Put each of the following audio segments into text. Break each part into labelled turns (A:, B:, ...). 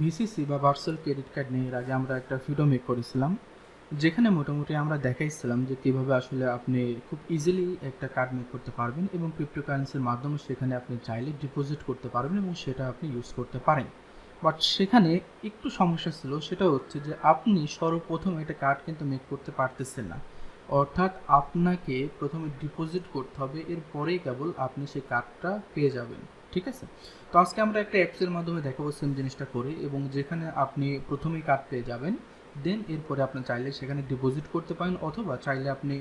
A: VCC বা virtual credit card নিয়ে এর আগে আমরা একটা ভিডিও মেক করেছিলাম, যেখানে মোটামুটি আমরা দেখাইছিলাম যে কীভাবে আসলে আপনি খুব ইজিলি একটা কার্ড মেক করতে পারবেন এবং ক্রিপ্টোকারেন্সির মাধ্যমে সেখানে আপনি চাইলে ডিপোজিট করতে পারবেন এবং সেটা আপনি ইউজ করতে পারেন। বাট সেখানে একটু সমস্যা ছিল, সেটা হচ্ছে যে আপনি সর্বপ্রথম একটা কার্ড কিন্তু মেক করতে পারতেছেন না। অর্থাৎ আপনাকে প্রথমে ডিপোজিট করতে হবে, এরপরেই কেবল আপনি সেই কার্ডটা পেয়ে যাবেন। ঠিক আছে? তো আজকে আমরা একটা অ্যাপসের মাধ্যমে দেখাবো সেম জিনিসটা করে, এবং যেখানে আপনি প্রথমেই কার্ড পেয়ে যাবেন, দেন এরপরে আপনি চাইলে সেখানে ডিপোজিট করতে পারেন, অথবা চাইলে আপনি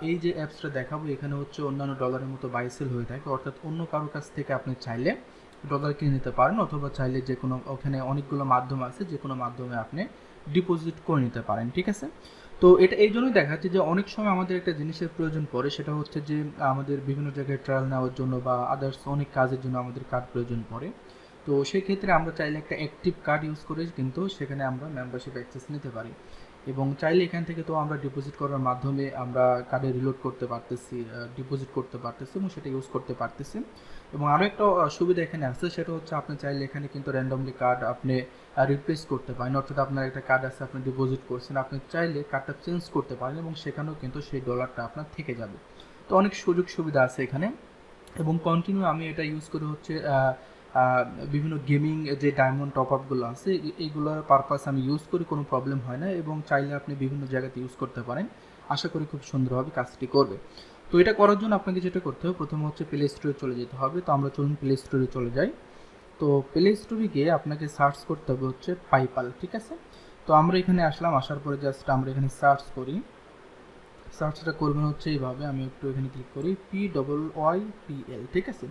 A: এই যে অ্যাপসটা দেখাবো এখানে হচ্ছে অন্যান্য ডলারের মতো বাই সেল হয়ে থাকে, অর্থাৎ অন্য কারোর কাছ থেকে আপনি চাইলে ডলার কিনে নিতে পারেন, অথবা চাইলে যে কোনো ওখানে অনেকগুলো মাধ্যম আছে, যে কোনো মাধ্যমে আপনি ডিপোজিট করে নিতে পারেন। ঠিক আছে? তো এটা এই জন্যই দেখাচ্ছে যে অনেক সময় আমাদের একটা জিনিসের প্রয়োজন পড়ে, সেটা হচ্ছে যে আমাদের বিভিন্ন জায়গায় ট্রায়াল নেওয়ার জন্য বা আদার্স অনেক কাজের জন্য আমাদের কার্ড প্রয়োজন পড়ে। তো সেই ক্ষেত্রে আমরা চাইলে একটা অ্যাক্টিভ কার্ড ইউজ করে কিন্তু সেখানে আমরা মেম্বারশিপ অ্যাক্সেস নিতে পারি, এবং চাইলে এখান থেকে তো আমরা ডিপোজিট করার মাধ্যমে আমরা কার্ডে রিলোড করতে পারতেছি, ডিপোজিট করতে পারতেছি এবং সেটা ইউজ করতে পারতেছি। এবং আরও একটা সুবিধা এখানে আছে, সেটা হচ্ছে আপনি চাইলে এখানে কিন্তু র্যান্ডমলি কার্ড আপনি রিপ্লেস করতে পারেন, অর্থাৎ আপনার একটা কার্ড আছে, আপনি ডিপোজিট করছেন, আপনি চাইলে কার্ডটা চেঞ্জ করতে পারেন এবং সেখানেও কিন্তু সেই ডলারটা আপনার থেকে যাবে। তো অনেক সুযোগ সুবিধা আছে এখানে, এবং কন্টিনিউ আমি এটা ইউজ করে হচ্ছে বিভিন্ন গেমিং যে ডায়মন্ড টপ আপগুলো আছে এইগুলোর পারপাস আমি ইউজ করি, কোনো প্রবলেম হয় না, এবং চাইলে আপনি বিভিন্ন জায়গাতে ইউজ করতে পারেন। আশা করি খুব সুন্দরভাবে কাজটি করবে। তো এটা করার জন্য আপনাকে যেটা করতে হবে, প্রথমে হচ্ছে প্লে স্টোরে চলে যেতে হবে। তো আমরা চলুন প্লে স্টোরে চলে যাই। তো প্লে স্টোরে গিয়ে আপনাকে সার্চ করতে হবে হচ্ছে পাইপাল। ঠিক আছে? তো আমরা এখানে আসলাম, আসার পরে জাস্ট আমরা এখানে সার্চ করি। সার্চটা করবেন হচ্ছে এইভাবে, আমি একটু এখানে ক্লিক করি PYYPL। ঠিক আছে?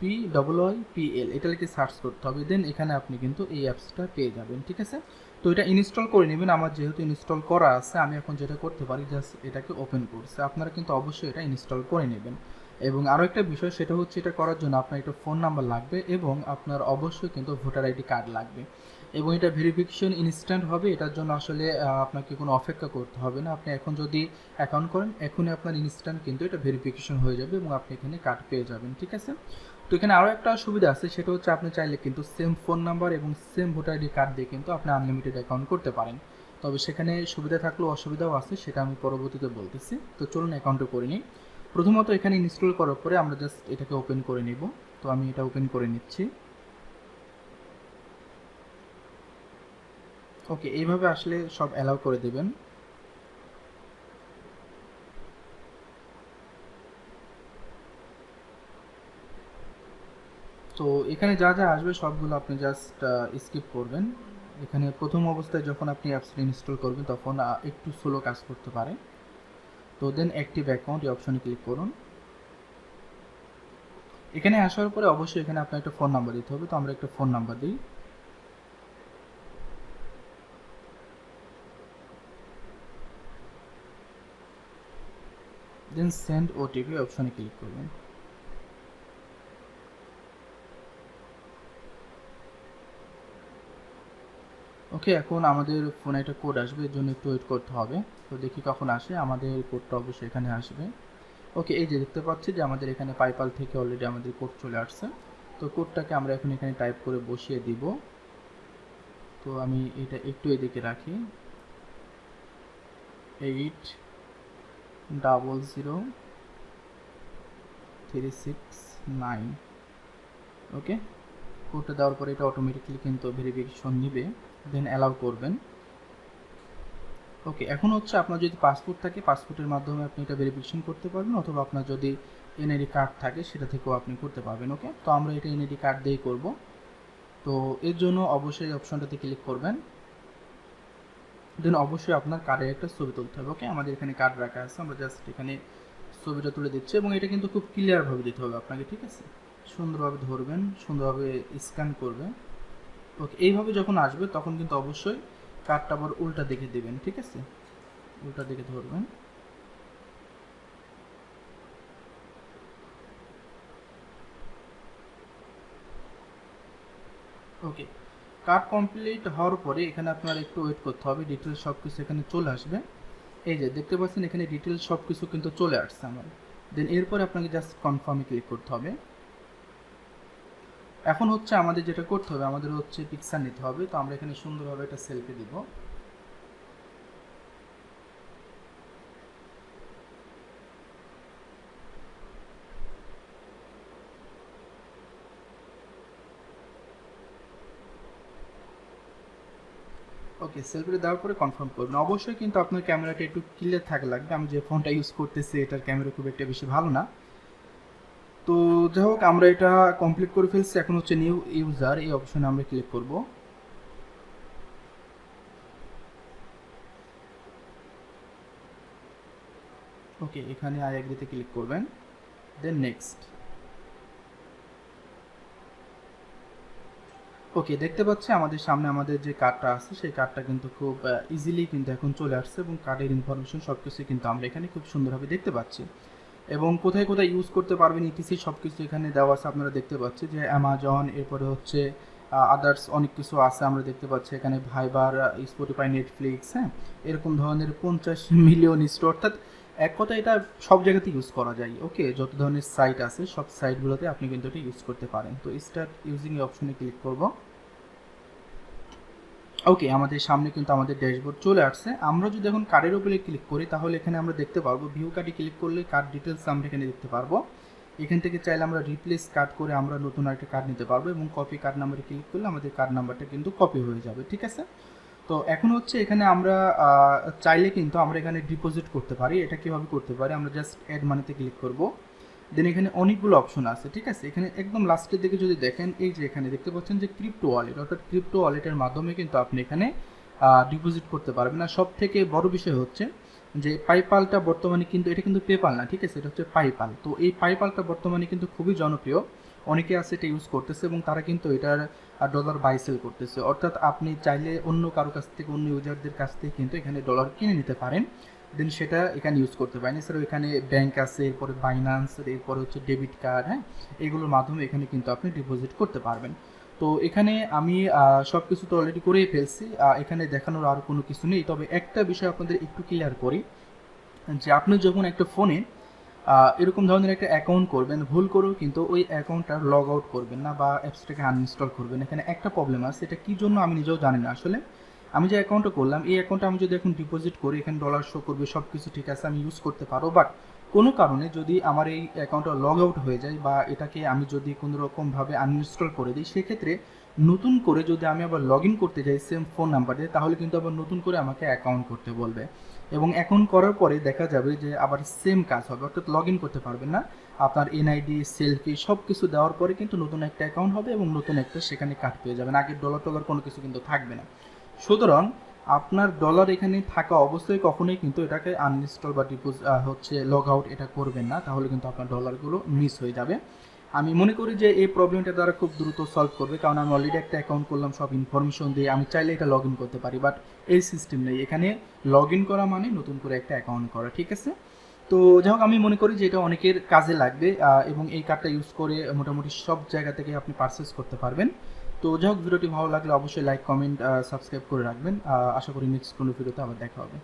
A: PYYPL এটা লিখে সার্চ করতে হবে, দেন এখানে আপনি কিন্তু এই অ্যাপসটা পেয়ে যাবেন। ঠিক আছে? তো এটা ইনস্টল করে নেবেন। আমার যেহেতু ইনস্টল করা আছে, আমি এখন যেটা করতে পারি জাস্ট এটাকে ওপেন করছি। আপনারা কিন্তু অবশ্যই এটা ইনস্টল করে নেবেন। এবং আরও একটা বিষয়, সেটা হচ্ছে এটা করার জন্য আপনার একটা ফোন নাম্বার লাগবে এবং আপনার অবশ্যই কিন্তু ভোটার আইডি কার্ড লাগবে, এবং এটা ভেরিফিকেশন ইনস্ট্যান্ট হবে। এটার জন্য আসলে আপনাকে কোনো অপেক্ষা করতে হবে না। আপনি এখন যদি অ্যাকাউন্ট করেন, এখনই আপনার ইনস্ট্যান্ট কিন্তু এটা ভেরিফিকেশন হয়ে যাবে এবং আপনি এখানে কার্ড পেয়ে যাবেন। ঠিক আছে? তো এখানে আরও একটা সুবিধা আছে, সেটা হচ্ছে আপনি চাইলে কিন্তু সেম ফোন নাম্বার এবং সেম ভোটার আইডি কার্ড দিয়ে কিন্তু আপনি আনলিমিটেড অ্যাকাউন্ট করতে পারেন। তবে সেখানে সুবিধা থাকলেও অসুবিধাও আছে, সেটা আমি পরবর্তীতে বলতেছি। তো চলুন অ্যাকাউন্টে করে নিই। প্রথমত এখানে ইনস্টল করার পরে আমরা জাস্ট এটাকে ওপেন করে নিব। তো আমি এটা ওপেন করে নিচ্ছি। ওকে, এইভাবে আসলে সব অ্যালাউ করে দেবেন। তো এখানে যা যা আসবে সবগুলো আপনি জাস্ট স্কিপ করবেন। এখানে প্রথম অবস্থায় যখন আপনি অ্যাপসটা ইনস্টল করবেন তখন একটু স্লো কাজ করতে পারে। তো দেন অ্যাক্টিভ অ্যাকাউন্ট এই অপশনে ক্লিক করুন। এখানে আসার পরে অবশ্যই এখানে আপনার একটা ফোন নাম্বার দিতে হবে। তো আমরা একটা ফোন নাম্বার দিই। দেন সেন্ড ওটিপি অপশনে ক্লিক করবেন। ওকে, এখন আমাদের ফোনে একটা কোড আসবে, এর জন্য একটু ওয়েট করতে হবে। তো দেখি কখন আসে। আমাদের কোডটা অবশ্যই এখানে আসবে। ওকে, এই যে দেখতে পাচ্ছি যে আমাদের এখানে পাইপাল থেকে অলরেডি আমাদের কোড চলে আসছে। তো কোডটাকে আমরা এখন এখানে টাইপ করে বসিয়ে দিব। তো আমি এটা একটু এদিকে রাখি। 800369। ওকে, কোডটা দেওয়ার পরে এটা অটোমেটিক্যালি কিন্তু ভেরিফিকেশন নিবে, দেন অ্যালাউ করবেন। ওকে, এখন হচ্ছে আপনার যদি পাসপোর্ট থাকে, পাসপোর্টের মাধ্যমে আপনি এটা ভেরিফিকেশন করতে পারবেন, অথবা আপনার যদি এনআইডি কার্ড থাকে সেটা থেকেও আপনি করতে পারবেন। ওকে, তো আমরা এটা এনআইডি কার্ড দিয়েই করব। তো এর জন্য অবশ্যই অপশনটাতে ক্লিক করবেন, দেন অবশ্যই আপনার কার্ডের একটা ছবি তুলতে হবে। ওকে, আমাদের এখানে কার্ড রাখা আছে, আমরা জাস্ট এখানে ছবিটা তুলে দিচ্ছি, এবং এটা কিন্তু খুব ক্লিয়ারভাবে দিতে হবে আপনাকে। ঠিক আছে? সুন্দরভাবে ধরবেন, সুন্দরভাবে স্ক্যান করবেন। ওকে, এইভাবে যখন আসবে তখন কিন্তু অবশ্যই কার্ডটা আবার উল্টা দিকে দেবেন। ঠিক আছে? উল্টা দিকে ধরবেন। ওকে, কার্ড কমপ্লিট হওয়ার পরে এখানে আপনার একটু ওয়েট করতে হবে, ডিটেলস সব কিছু এখানে চলে আসবে। এই যে দেখতে পাচ্ছেন এখানে ডিটেলস সব কিছু কিন্তু চলে আসছে আমার। দেন এরপরে আপনাকে জাস্ট কনফার্মে ক্লিক করতে হবে। এখন হচ্ছে আমাদের যেটা করতে হবে, আমাদের হচ্ছে পিকচার নিতে হবে। তো আমরা এখানে সুন্দরভাবে একটা সেলফি দিব। ওকে, সেলফিটা দেওয়ার পরে কনফার্ম করবেন। অবশ্যই কিন্তু আপনার ক্যামেরাটা একটু ক্লিয়ার থাকা লাগবে। আমি যে ফোনটা ইউজ করতেছি এটার ক্যামেরা খুব একটা বেশি ভালো না। তো যাই হোক, আমরা এটা কমপ্লিট করে ফেলছি। এখন হচ্ছে নিউ ইউজার, এই অপশনে আমরা ক্লিক করব। ওকে, এখানে আই এগ্রিতে ক্লিক করবেন, দেন নেক্সট। ওকে, দেখতে পাচ্ছি আমাদের সামনে আমাদের যে কার্ডটা আছে সেই কার্ডটা কিন্তু খুব ইজিলি কিন্তু এখন চলে আসছে, এবং কার্ডের ইনফরমেশন সব কিছু কিন্তু আমরা এখানে খুব সুন্দরভাবে দেখতে পাচ্ছি। এবং কোথায় কোথায় ইউজ করতে পারবেন ইটিসি সব কিছু এখানে দেওয়া আছে। আপনারা দেখতে পাচ্ছি যে অ্যামাজন, এরপরে হচ্ছে আদার্স অনেক কিছু আছে আমরা দেখতে পাচ্ছি এখানে, ভাইবার, স্পটিফাই, নেটফ্লিক্স, হ্যাঁ, এরকম ধরনের 50 মিলিয়ন স্টোর, অর্থাৎ এক কথা এটা সব জায়গাতে ইউজ করা যায়। ওকে, যত ধরনের সাইট আছে সব সাইটগুলোতে আপনি কিন্তু এটা ইউজ করতে পারেন। তো স্টার্ট ইউজিং এই অপশনে ক্লিক করব। ওকে, আমাদের সামনে কিন্তু আমাদের ড্যাশবোর্ড চলে আসছে। আমরা যদি এখন কার্ডের উপরে ক্লিক করি তাহলে এখানে আমরা দেখতে পারবো ভিউ কার্ডে ক্লিক করলে কার্ড ডিটেলস আমরা এখানে দেখতে পারবো। এখান থেকে চাইলে আমরা রিপ্লেস কার্ড করে আমরা নতুন একটা কার্ড নিতে পারবো, এবং কপি কার্ড নাম্বারে ক্লিক করলে আমাদের কার্ড নাম্বারটা কিন্তু কপি হয়ে যাবে। ঠিক আছে, তো এখন হচ্ছে এখানে আমরা চাইলে কিন্তু আমরা এখানে ডিপোজিট করতে পারি। এটা কীভাবে করতে পারি, আমরা জাস্ট অ্যাড মানিতে ক্লিক করব। দেন এখানে অনেকগুলো অপশন আছে। ঠিক আছে, এখানে একদম লাস্টের দিকে যদি দেখেন, এই যে এখানে দেখতে পাচ্ছেন যে ক্রিপ্টো ওয়ালেট, অর্থাৎ ক্রিপ্টো ওয়ালেটের মাধ্যমে কিন্তু আপনি এখানে ডিপোজিট করতে পারবেন। আর সব থেকে বড় বিষয় হচ্ছে যে পাইপালটা বর্তমানে কিন্তু, এটা কিন্তু পেপাল না, ঠিক আছে, এটা হচ্ছে পাইপাল। তো এই পাইপালটা বর্তমানে কিন্তু খুবই জনপ্রিয়, অনেকে আছে এটা ইউজ করতেছে, এবং তারা কিন্তু এটার ডলার বাই সেল করতেছে। অর্থাৎ আপনি চাইলে অন্য কারো কাছ থেকে, অন্য ইউজারদের কাছ থেকে কিন্তু এখানে ডলার কিনে নিতে পারেন, দেন সেটা এখানে ইউজ করতে পারেন। এছাড়াও এখানে ব্যাংক আছে, এরপরে বাইন্যান্স, এরপরে হচ্ছে ডেবিট কার্ড, হ্যাঁ, এগুলোর মাধ্যমে এখানে কিন্তু আপনি ডিপোজিট করতে পারবেন। তো এখানে আমি সব কিছু তো অলরেডি করেই ফেলছি, এখানে দেখানোর আর কোনো কিছু নেই। তবে একটা বিষয় আপনাদের একটু ক্লিয়ার করি, যে আপনি যখন একটা ফোনে এরকম ধরনের একটা অ্যাকাউন্ট করবেন, ভুল করেও কিন্তু ওই অ্যাকাউন্টটা লগ আউট করবেন না বা অ্যাপসটাকে আনইনস্টল করবেন। এখানে একটা প্রবলেম আছে, এটা কী জন্য আমি নিজেও জানি না আসলে। আমি যে অ্যাকাউন্টটা করলাম, এই অ্যাকাউন্টে আমি যদি এখন ডিপোজিট করি, এখানে ডলার শো করবে, সব কিছু ঠিক আছে, আমি ইউজ করতে পারবো। বাট কোনো কারণে যদি আমার এই অ্যাকাউন্টটা লগ আউট হয়ে যায়, বা এটাকে আমি যদি কোনো রকমভাবে আনইনস্টল করে দিই, সেক্ষেত্রে নতুন করে যদি আমি আবার লগ ইন করতে যাই সেম ফোন নাম্বার দিয়ে, তাহলে কিন্তু আবার নতুন করে আমাকে অ্যাকাউন্ট করতে বলবে, এবং অ্যাকাউন্ট করার পরে দেখা যাবে যে আবার সেম কাজ হবে, অর্থাৎ লগ ইন করতে পারবেন না। আপনার এনআইডি, সেলফি সব কিছু দেওয়ার পরে কিন্তু নতুন একটা অ্যাকাউন্ট হবে, এবং নতুন একটা সেখানে কার্ড পেয়ে যাবেন। আগের ডলার টলার কোনো কিছু কিন্তু থাকবে না। সুতরাং আপনার ডলার এখানে থাকা অবস্থায় কখনোই কিন্তু এটাকে আনইনস্টল বা হচ্ছে লগ আউট এটা করবেন না, তাহলে কিন্তু আপনার ডলারগুলো মিস হয়ে যাবে। আমি মনে করি যে এই প্রবলেমটা তারা খুব দ্রুত সলভ করবে, কারণ আমি অলরেডি একটা অ্যাকাউন্ট করলাম সব ইনফরমেশন দিয়ে, আমি চাইলে এটা লগ ইন করতে পারি। বাট এই সিস্টেম নেই, এখানে লগ ইন করা মানে নতুন করে একটা অ্যাকাউন্ট করা। ঠিক আছে, তো যাই হোক, আমি মনে করি যে এটা অনেকের কাজে লাগবে, এবং এই কার্ডটা ইউজ করে মোটামুটি সব জায়গা থেকে আপনি পারচেস করতে পারবেন। তো যাই হোক, ভিডিওটি ভালো লাগলে অবশ্যই লাইক, কমেন্ট, সাবস্ক্রাইব করে রাখবেন। আশা করি নেক্সট কোনো ভিডিওতে আবার দেখা হবে।